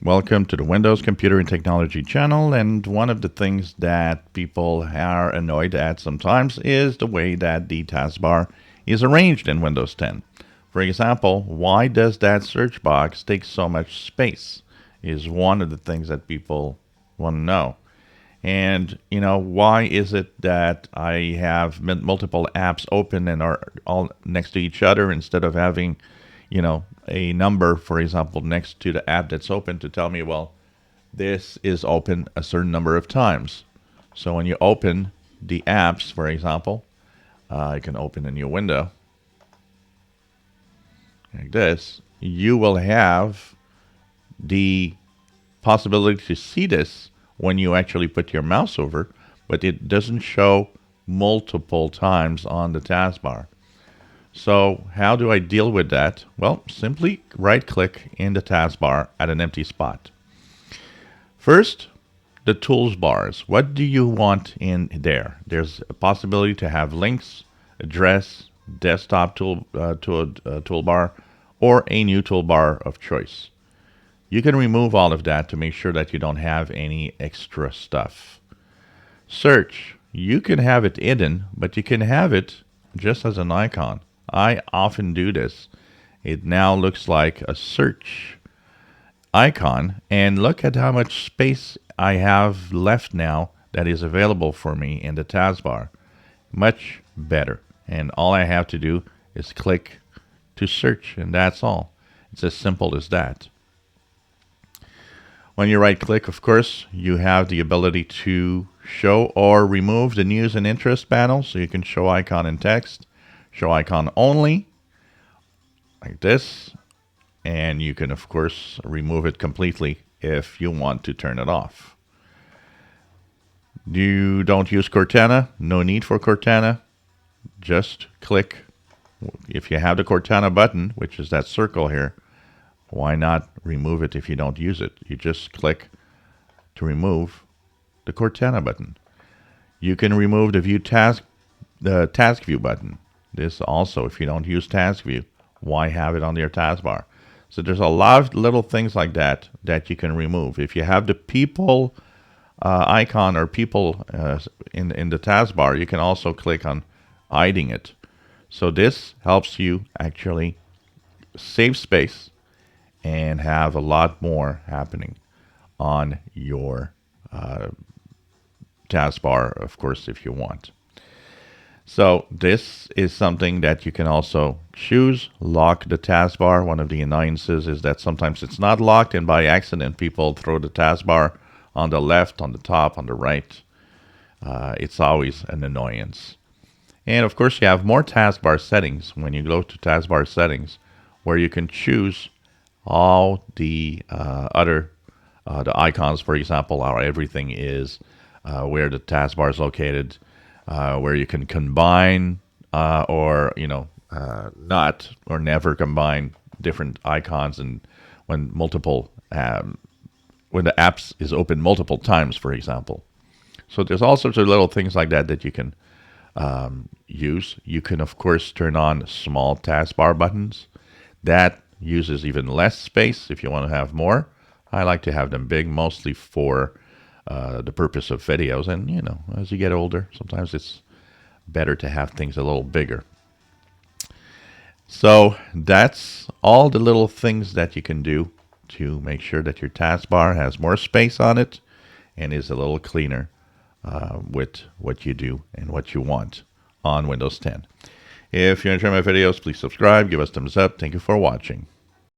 Welcome to the Windows Computer and Technology channel. And one of the things that people are annoyed at sometimes is the way that the taskbar is arranged in Windows 10. For example, why does that search box take so much space is one of the things that people want to know. And, why is it that I have multiple apps open and are all next to each other instead of having, a number, for example, next to the app that's open to tell me, well, this is open a certain number of times. So when you open the apps, for example, you can open a new window like this. You will have the possibility to see this when you actually put your mouse over, but it doesn't show multiple times on the taskbar. So how do I deal with that? Well, simply right-click in the taskbar at an empty spot. First, the tools bars. What do you want in there? There's a possibility to have links, address, desktop toolbar, or a new toolbar of choice. You can remove all of that to make sure that you don't have any extra stuff. Search. You can have it hidden, but you can have it just as an icon. I often do this. It now looks like a search icon, and look at how much space I have left now that is available for me in the taskbar. Much better. And all I have to do is click to search, and that's all. It's as simple as that. When you right click, of course, you have the ability to show or remove the news and interest panel. So you can show icon and text, show icon only, like this. And you can, of course, remove it completely if you want to turn it off. You don't use Cortana, no need for Cortana. Just click. If you have the Cortana button, which is that circle here, why not remove it if you don't use it? You just click to remove the Cortana button. You can remove the task view button. This also, if you don't use task view, why have it on your taskbar? So there's a lot of little things like that that you can remove. If you have the people icon or people in the taskbar, you can also click on hiding it. So this helps you actually save space and have a lot more happening on your taskbar, of course, if you want. So this is something that you can also choose. Lock the taskbar. One of the annoyances is that sometimes it's not locked, and by accident people throw the taskbar on the left, on the top, on the right. It's always an annoyance. And of course, you have more taskbar settings when you go to taskbar settings, where you can choose all the the icons, for example, how everything is, where the taskbar is located, where you can combine or not or never combine different icons, and when multiple when the apps is open multiple times, for example. So there's all sorts of little things like that that you can use. You can, of course, turn on small taskbar buttons. That uses even less space if you want to have more. I like to have them big, mostly for the purpose of videos. And, as you get older, sometimes it's better to have things a little bigger. So that's all the little things that you can do to make sure that your taskbar has more space on it and is a little cleaner with what you do and what you want on Windows 10. If you enjoy my videos, please subscribe, give us thumbs up. Thank you for watching.